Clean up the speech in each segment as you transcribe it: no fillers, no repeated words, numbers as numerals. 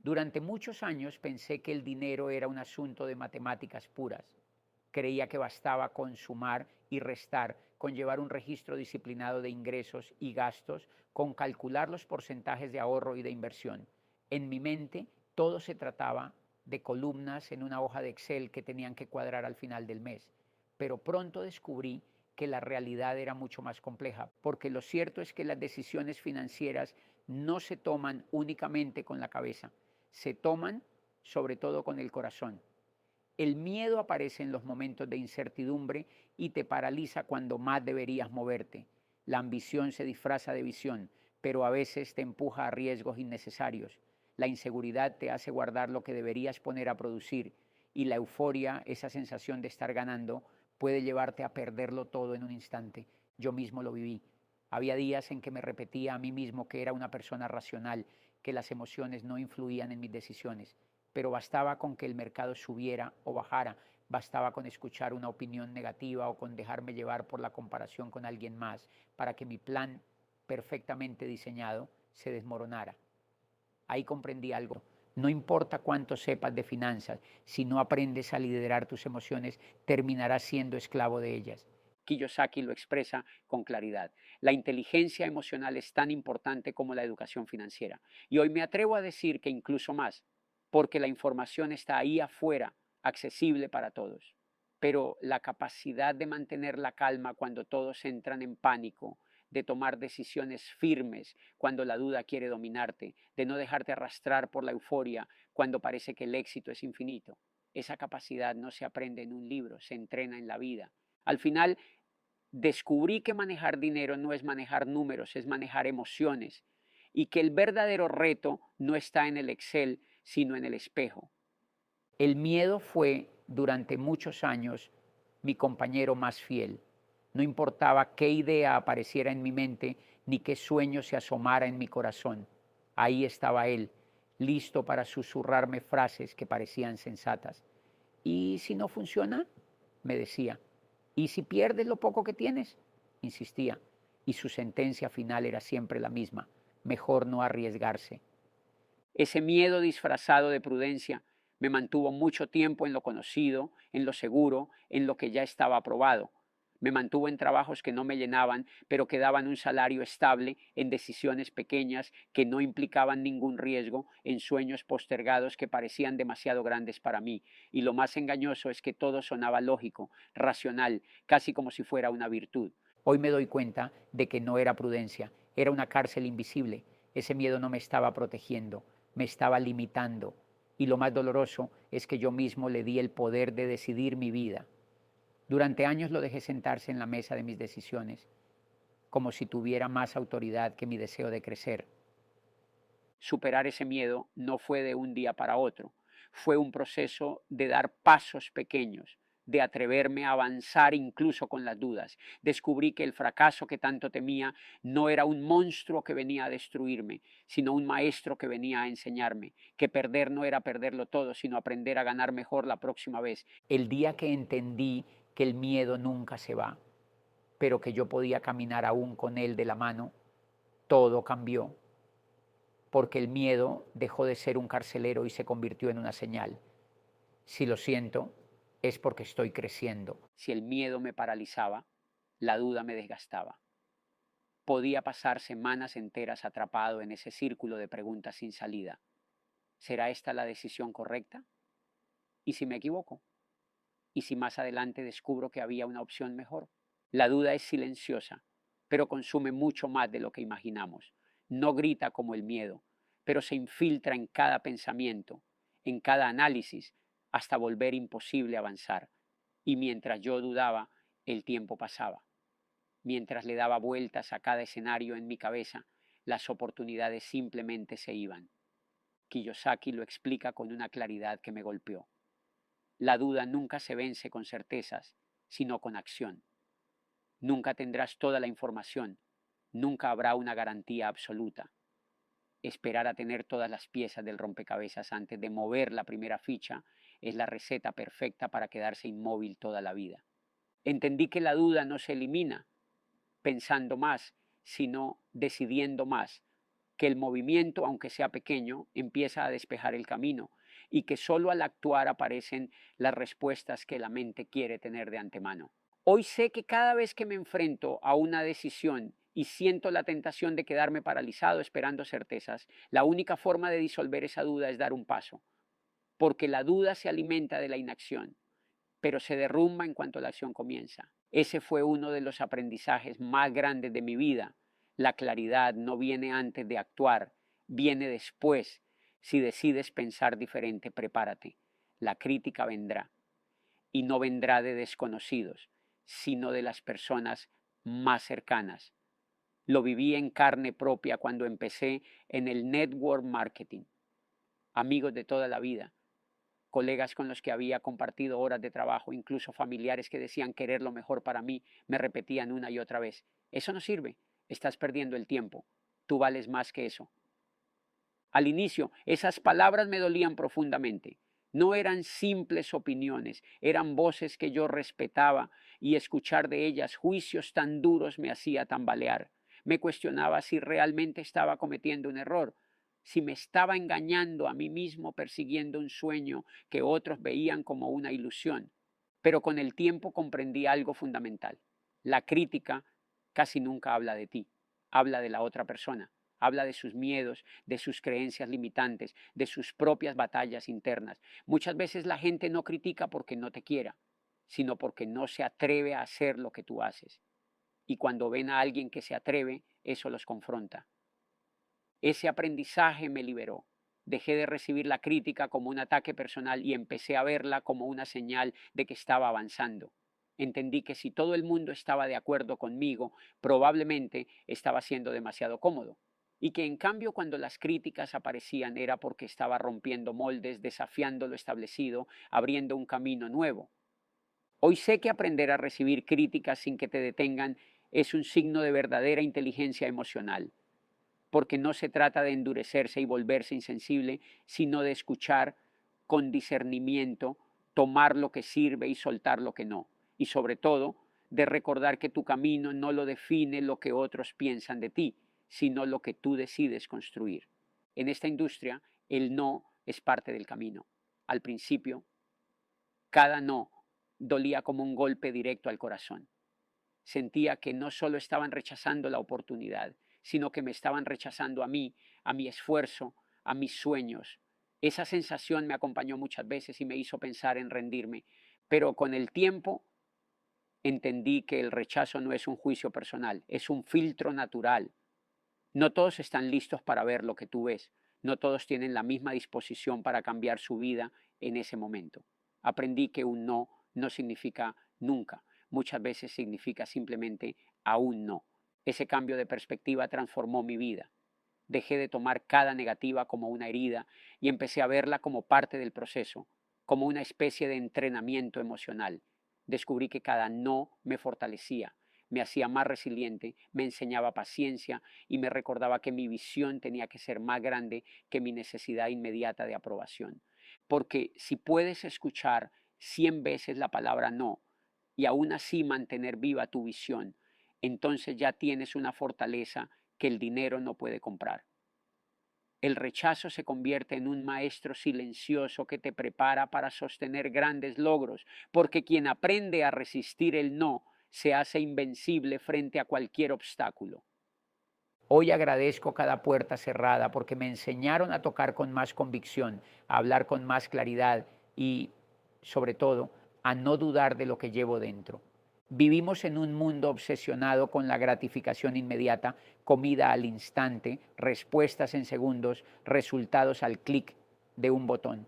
Durante muchos años pensé que el dinero era un asunto de matemáticas puras. Creía que bastaba con sumar y restar, con llevar un registro disciplinado de ingresos y gastos, con calcular los porcentajes de ahorro y de inversión. En mi mente todo se trataba de columnas en una hoja de Excel que tenían que cuadrar al final del mes. Pero pronto descubrí que la realidad era mucho más compleja, porque lo cierto es que las decisiones financieras no se toman únicamente con la cabeza, se toman sobre todo con el corazón. El miedo aparece en los momentos de incertidumbre y te paraliza cuando más deberías moverte. La ambición se disfraza de visión, pero a veces te empuja a riesgos innecesarios. La inseguridad te hace guardar lo que deberías poner a producir y la euforia, esa sensación de estar ganando, puede llevarte a perderlo todo en un instante. Yo mismo lo viví. Había días en que me repetía a mí mismo que era una persona racional, que las emociones no influían en mis decisiones, pero bastaba con que el mercado subiera o bajara, bastaba con escuchar una opinión negativa o con dejarme llevar por la comparación con alguien más para que mi plan perfectamente diseñado se desmoronara. Ahí comprendí algo. No importa cuánto sepas de finanzas, si no aprendes a liderar tus emociones, terminarás siendo esclavo de ellas. Kiyosaki lo expresa con claridad. La inteligencia emocional es tan importante como la educación financiera. Y hoy me atrevo a decir que incluso más, porque la información está ahí afuera, accesible para todos. Pero la capacidad de mantener la calma cuando todos entran en pánico, de tomar decisiones firmes cuando la duda quiere dominarte, de no dejarte arrastrar por la euforia cuando parece que el éxito es infinito. Esa capacidad no se aprende en un libro, se entrena en la vida. Al final, descubrí que manejar dinero no es manejar números, es manejar emociones y que el verdadero reto no está en el Excel, sino en el espejo. El miedo fue durante muchos años mi compañero más fiel. No importaba qué idea apareciera en mi mente ni qué sueño se asomara en mi corazón. Ahí estaba él, listo para susurrarme frases que parecían sensatas. ¿Y si no funciona? Me decía. ¿Y si pierdes lo poco que tienes? Insistía. Y su sentencia final era siempre la misma. Mejor no arriesgarse. Ese miedo disfrazado de prudencia me mantuvo mucho tiempo en lo conocido, en lo seguro, en lo que ya estaba aprobado. Me mantuvo en trabajos que no me llenaban, pero que daban un salario estable, en decisiones pequeñas que no implicaban ningún riesgo, en sueños postergados que parecían demasiado grandes para mí. Y lo más engañoso es que todo sonaba lógico, racional, casi como si fuera una virtud. Hoy me doy cuenta de que no era prudencia, era una cárcel invisible. Ese miedo no me estaba protegiendo, me estaba limitando. Y lo más doloroso es que yo mismo le di el poder de decidir mi vida. Durante años lo dejé sentarse en la mesa de mis decisiones, como si tuviera más autoridad que mi deseo de crecer. Superar ese miedo no fue de un día para otro, fue un proceso de dar pasos pequeños, de atreverme a avanzar incluso con las dudas. Descubrí que el fracaso que tanto temía no era un monstruo que venía a destruirme, sino un maestro que venía a enseñarme, que perder no era perderlo todo, sino aprender a ganar mejor la próxima vez. El día que entendí que el miedo nunca se va, pero que yo podía caminar aún con él de la mano, todo cambió, porque el miedo dejó de ser un carcelero y se convirtió en una señal. Si lo siento, es porque estoy creciendo. Si el miedo me paralizaba, la duda me desgastaba. Podía pasar semanas enteras atrapado en ese círculo de preguntas sin salida. ¿Será esta la decisión correcta? ¿Y si me equivoco? ¿Y si más adelante descubro que había una opción mejor? La duda es silenciosa, pero consume mucho más de lo que imaginamos. No grita como el miedo, pero se infiltra en cada pensamiento, en cada análisis, hasta volver imposible avanzar. Y mientras yo dudaba, el tiempo pasaba. Mientras le daba vueltas a cada escenario en mi cabeza, las oportunidades simplemente se iban. Kiyosaki lo explica con una claridad que me golpeó. La duda nunca se vence con certezas, sino con acción. Nunca tendrás toda la información, nunca habrá una garantía absoluta. Esperar a tener todas las piezas del rompecabezas antes de mover la primera ficha es la receta perfecta para quedarse inmóvil toda la vida. Entendí que la duda no se elimina pensando más, sino decidiendo más, que el movimiento, aunque sea pequeño, empieza a despejar el camino y que solo al actuar aparecen las respuestas que la mente quiere tener de antemano. Hoy sé que cada vez que me enfrento a una decisión y siento la tentación de quedarme paralizado esperando certezas, la única forma de disolver esa duda es dar un paso, porque la duda se alimenta de la inacción, pero se derrumba en cuanto la acción comienza. Ese fue uno de los aprendizajes más grandes de mi vida. La claridad no viene antes de actuar, viene después. Si decides pensar diferente, prepárate. La crítica vendrá y no vendrá de desconocidos, sino de las personas más cercanas. Lo viví en carne propia cuando empecé en el network marketing. Amigos de toda la vida, colegas con los que había compartido horas de trabajo, incluso familiares que decían querer lo mejor para mí, me repetían una y otra vez: eso no sirve, estás perdiendo el tiempo, tú vales más que eso. Al inicio, esas palabras me dolían profundamente. No eran simples opiniones, eran voces que yo respetaba, y escuchar de ellas juicios tan duros me hacía tambalear. Me cuestionaba si realmente estaba cometiendo un error, si me estaba engañando a mí mismo persiguiendo un sueño que otros veían como una ilusión. Pero con el tiempo comprendí algo fundamental. La crítica casi nunca habla de ti, habla de la otra persona. Habla de sus miedos, de sus creencias limitantes, de sus propias batallas internas. Muchas veces la gente no critica porque no te quiera, sino porque no se atreve a hacer lo que tú haces. Y cuando ven a alguien que se atreve, eso los confronta. Ese aprendizaje me liberó. Dejé de recibir la crítica como un ataque personal y empecé a verla como una señal de que estaba avanzando. Entendí que si todo el mundo estaba de acuerdo conmigo, probablemente estaba siendo demasiado cómodo. Y que en cambio cuando las críticas aparecían era porque estaba rompiendo moldes, desafiando lo establecido, abriendo un camino nuevo. Hoy sé que aprender a recibir críticas sin que te detengan es un signo de verdadera inteligencia emocional, porque no se trata de endurecerse y volverse insensible, sino de escuchar con discernimiento, tomar lo que sirve y soltar lo que no. Y sobre todo, de recordar que tu camino no lo define lo que otros piensan de ti, sino lo que tú decides construir. En esta industria, el no es parte del camino. Al principio, cada no dolía como un golpe directo al corazón. Sentía que no solo estaban rechazando la oportunidad, sino que me estaban rechazando a mí, a mi esfuerzo, a mis sueños. Esa sensación me acompañó muchas veces y me hizo pensar en rendirme, pero con el tiempo entendí que el rechazo no es un juicio personal, es un filtro natural. No todos están listos para ver lo que tú ves, no todos tienen la misma disposición para cambiar su vida en ese momento. Aprendí que un no no significa nunca, muchas veces significa simplemente aún no. Ese cambio de perspectiva transformó mi vida. Dejé de tomar cada negativa como una herida y empecé a verla como parte del proceso, como una especie de entrenamiento emocional. Descubrí que cada no me fortalecía, me hacía más resiliente, me enseñaba paciencia y me recordaba que mi visión tenía que ser más grande que mi necesidad inmediata de aprobación. Porque si puedes escuchar 100 veces la palabra no y aún así mantener viva tu visión, entonces ya tienes una fortaleza que el dinero no puede comprar. El rechazo se convierte en un maestro silencioso que te prepara para sostener grandes logros, porque quien aprende a resistir el no se hace invencible frente a cualquier obstáculo. Hoy agradezco cada puerta cerrada porque me enseñaron a tocar con más convicción, a hablar con más claridad y, sobre todo, a no dudar de lo que llevo dentro. Vivimos en un mundo obsesionado con la gratificación inmediata, comida al instante, respuestas en segundos, resultados al clic de un botón.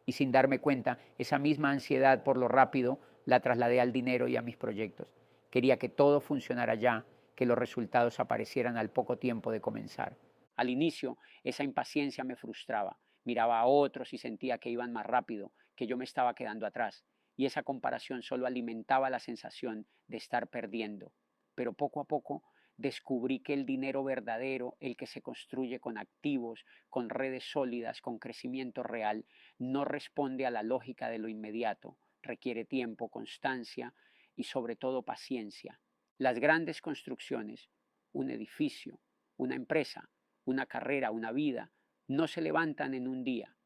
Y sin darme cuenta, esa misma ansiedad por lo rápido la trasladé al dinero y a mis proyectos. Quería que todo funcionara ya, que los resultados aparecieran al poco tiempo de comenzar. Al inicio, esa impaciencia me frustraba. Miraba a otros y sentía que iban más rápido, que yo me estaba quedando atrás. Y esa comparación solo alimentaba la sensación de estar perdiendo. Pero poco a poco descubrí que el dinero verdadero, el que se construye con activos, con redes sólidas, con crecimiento real, no responde a la lógica de lo inmediato. Requiere tiempo, constancia y sobre todo paciencia. Las grandes construcciones, un edificio, una empresa, una carrera, una vida, no se levantan en un día.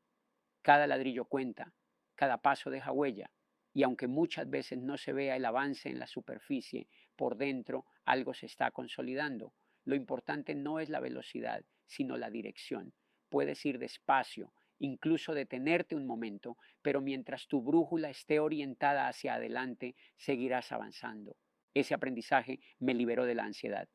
Cada ladrillo cuenta, cada paso deja huella, y aunque muchas veces no se vea el avance en la superficie, por dentro algo se está consolidando. Lo importante no es la velocidad, sino la dirección. Puedes ir despacio, incluso detenerte un momento, pero mientras tu brújula esté orientada hacia adelante, seguirás avanzando. Ese aprendizaje me liberó de la ansiedad.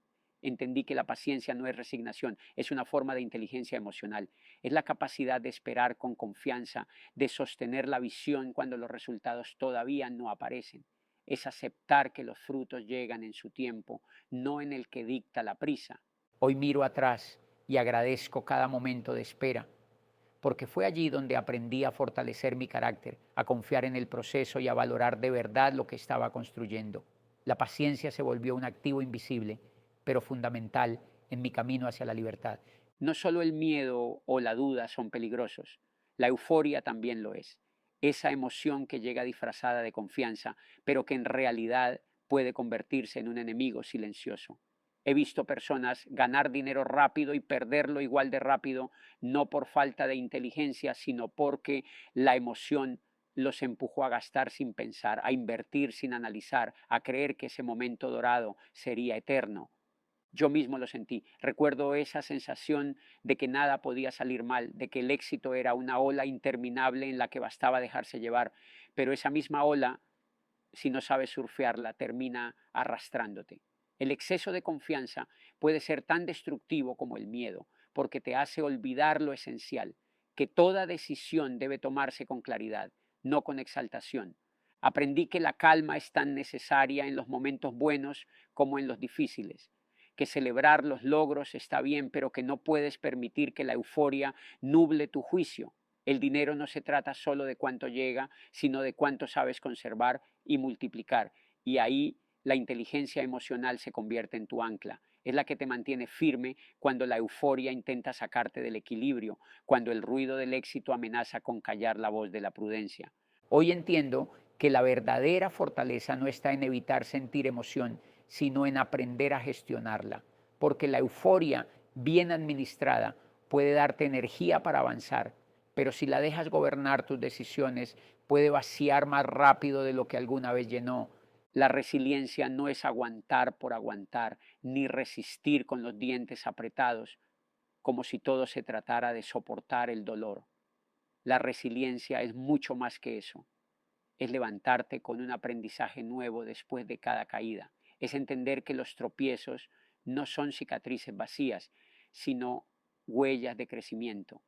Entendí que la paciencia no es resignación, es una forma de inteligencia emocional. Es la capacidad de esperar con confianza, de sostener la visión cuando los resultados todavía no aparecen. Es aceptar que los frutos llegan en su tiempo, no en el que dicta la prisa. Hoy miro atrás y agradezco cada momento de espera, porque fue allí donde aprendí a fortalecer mi carácter, a confiar en el proceso y a valorar de verdad lo que estaba construyendo. La paciencia se volvió un activo invisible, pero fundamental en mi camino hacia la libertad. No solo el miedo o la duda son peligrosos, la euforia también lo es. Esa emoción que llega disfrazada de confianza, pero que en realidad puede convertirse en un enemigo silencioso. He visto personas ganar dinero rápido y perderlo igual de rápido, no por falta de inteligencia, sino porque la emoción los empujó a gastar sin pensar, a invertir sin analizar, a creer que ese momento dorado sería eterno. Yo mismo lo sentí. Recuerdo esa sensación de que nada podía salir mal, de que el éxito era una ola interminable en la que bastaba dejarse llevar. Pero esa misma ola, si no sabes surfearla, termina arrastrándote. El exceso de confianza puede ser tan destructivo como el miedo, porque te hace olvidar lo esencial, que toda decisión debe tomarse con claridad, no con exaltación. Aprendí que la calma es tan necesaria en los momentos buenos como en los difíciles, que celebrar los logros está bien, pero que no puedes permitir que la euforia nuble tu juicio. El dinero no se trata solo de cuánto llega, sino de cuánto sabes conservar y multiplicar. Y ahí la inteligencia emocional se convierte en tu ancla. Es la que te mantiene firme cuando la euforia intenta sacarte del equilibrio, cuando el ruido del éxito amenaza con callar la voz de la prudencia. Hoy entiendo que la verdadera fortaleza no está en evitar sentir emoción, sino en aprender a gestionarla, porque la euforia bien administrada puede darte energía para avanzar, pero si la dejas gobernar tus decisiones, puede vaciar más rápido de lo que alguna vez llenó. La resiliencia no es aguantar por aguantar, ni resistir con los dientes apretados, como si todo se tratara de soportar el dolor. La resiliencia es mucho más que eso. Es levantarte con un aprendizaje nuevo después de cada caída. Es entender que los tropiezos no son cicatrices vacías, sino huellas de crecimiento.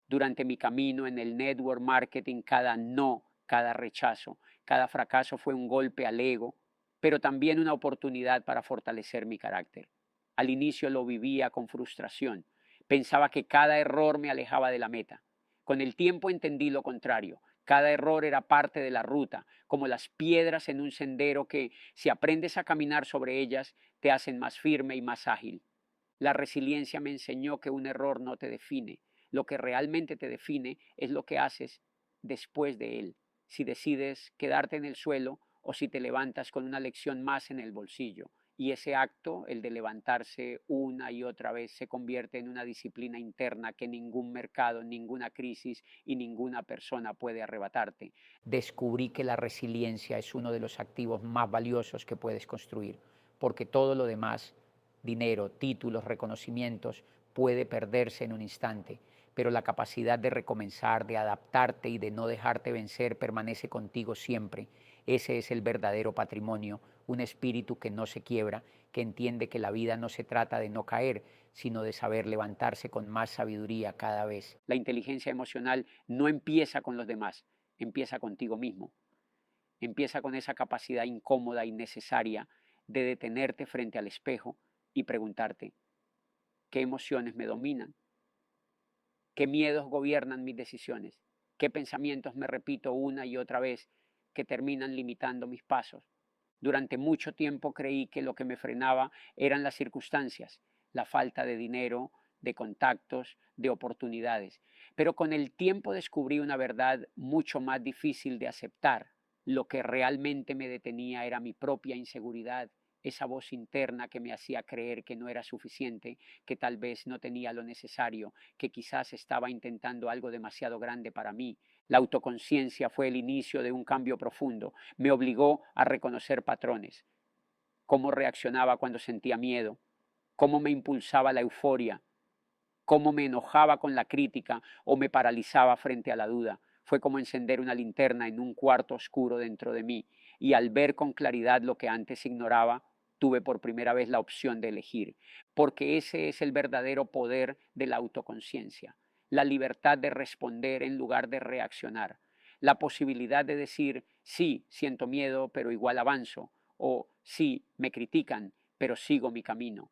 Durante mi camino en el network marketing, cada no, cada rechazo, cada fracaso fue un golpe al ego, pero también una oportunidad para fortalecer mi carácter. Al inicio lo vivía con frustración. Pensaba que cada error me alejaba de la meta. Con el tiempo entendí lo contrario. Cada error era parte de la ruta, como las piedras en un sendero que, si aprendes a caminar sobre ellas, te hacen más firme y más ágil. La resiliencia me enseñó que un error no te define. Lo que realmente te define es lo que haces después de él. Si decides quedarte en el suelo o si te levantas con una lección más en el bolsillo. Y ese acto, el de levantarse una y otra vez, se convierte en una disciplina interna que ningún mercado, ninguna crisis y ninguna persona puede arrebatarte. Descubrí que la resiliencia es uno de los activos más valiosos que puedes construir, porque todo lo demás, dinero, títulos, reconocimientos, puede perderse en un instante, pero la capacidad de recomenzar, de adaptarte y de no dejarte vencer permanece contigo siempre. Ese es el verdadero patrimonio, un espíritu que no se quiebra, que entiende que la vida no se trata de no caer, sino de saber levantarse con más sabiduría cada vez. La inteligencia emocional no empieza con los demás, empieza contigo mismo. Empieza con esa capacidad incómoda y necesaria de detenerte frente al espejo y preguntarte, ¿qué emociones me dominan? ¿Qué miedos gobiernan mis decisiones? ¿Qué pensamientos me repito una y otra vez que terminan limitando mis pasos? Durante mucho tiempo creí que lo que me frenaba eran las circunstancias, la falta de dinero, de contactos, de oportunidades. Pero con el tiempo descubrí una verdad mucho más difícil de aceptar. Lo que realmente me detenía era mi propia inseguridad, esa voz interna que me hacía creer que no era suficiente, que tal vez no tenía lo necesario, que quizás estaba intentando algo demasiado grande para mí. La autoconciencia fue el inicio de un cambio profundo. Me obligó a reconocer patrones, cómo reaccionaba cuando sentía miedo, cómo me impulsaba la euforia, cómo me enojaba con la crítica o me paralizaba frente a la duda. Fue como encender una linterna en un cuarto oscuro dentro de mí, y al ver con claridad lo que antes ignoraba, tuve por primera vez la opción de elegir, porque ese es el verdadero poder de la autoconciencia, la libertad de responder en lugar de reaccionar, la posibilidad de decir, sí, siento miedo, pero igual avanzo, o sí, me critican, pero sigo mi camino.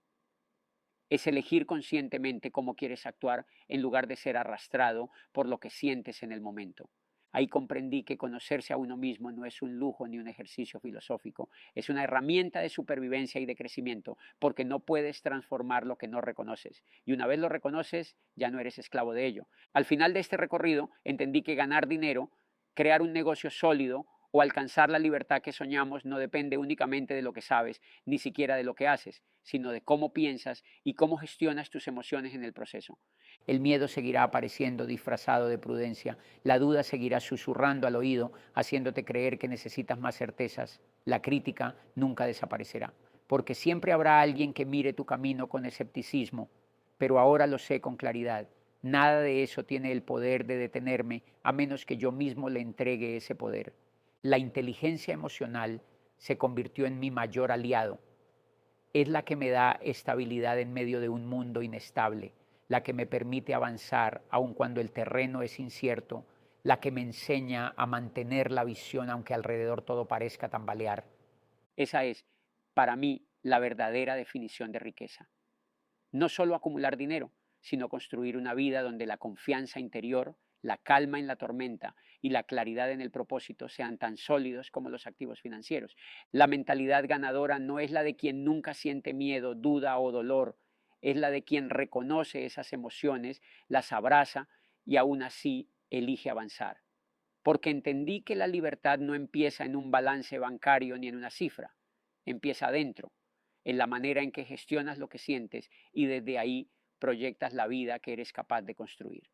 Es elegir conscientemente cómo quieres actuar en lugar de ser arrastrado por lo que sientes en el momento. Ahí comprendí que conocerse a uno mismo no es un lujo ni un ejercicio filosófico, es una herramienta de supervivencia y de crecimiento, porque no puedes transformar lo que no reconoces. Y una vez lo reconoces, ya no eres esclavo de ello. Al final de este recorrido, entendí que ganar dinero, crear un negocio sólido o alcanzar la libertad que soñamos no depende únicamente de lo que sabes, ni siquiera de lo que haces, sino de cómo piensas y cómo gestionas tus emociones en el proceso. El miedo seguirá apareciendo disfrazado de prudencia, la duda seguirá susurrando al oído, haciéndote creer que necesitas más certezas. La crítica nunca desaparecerá, porque siempre habrá alguien que mire tu camino con escepticismo, pero ahora lo sé con claridad. Nada de eso tiene el poder de detenerme a menos que yo mismo le entregue ese poder. La inteligencia emocional se convirtió en mi mayor aliado. Es la que me da estabilidad en medio de un mundo inestable, la que me permite avanzar aun cuando el terreno es incierto, la que me enseña a mantener la visión aunque alrededor todo parezca tambalear. Esa es, para mí, la verdadera definición de riqueza. No solo acumular dinero, sino construir una vida donde la confianza interior, la calma en la tormenta y la claridad en el propósito sean tan sólidos como los activos financieros. La mentalidad ganadora no es la de quien nunca siente miedo, duda o dolor, es la de quien reconoce esas emociones, las abraza y aún así elige avanzar. Porque entendí que la libertad no empieza en un balance bancario ni en una cifra, empieza adentro, en la manera en que gestionas lo que sientes y desde ahí proyectas la vida que eres capaz de construir.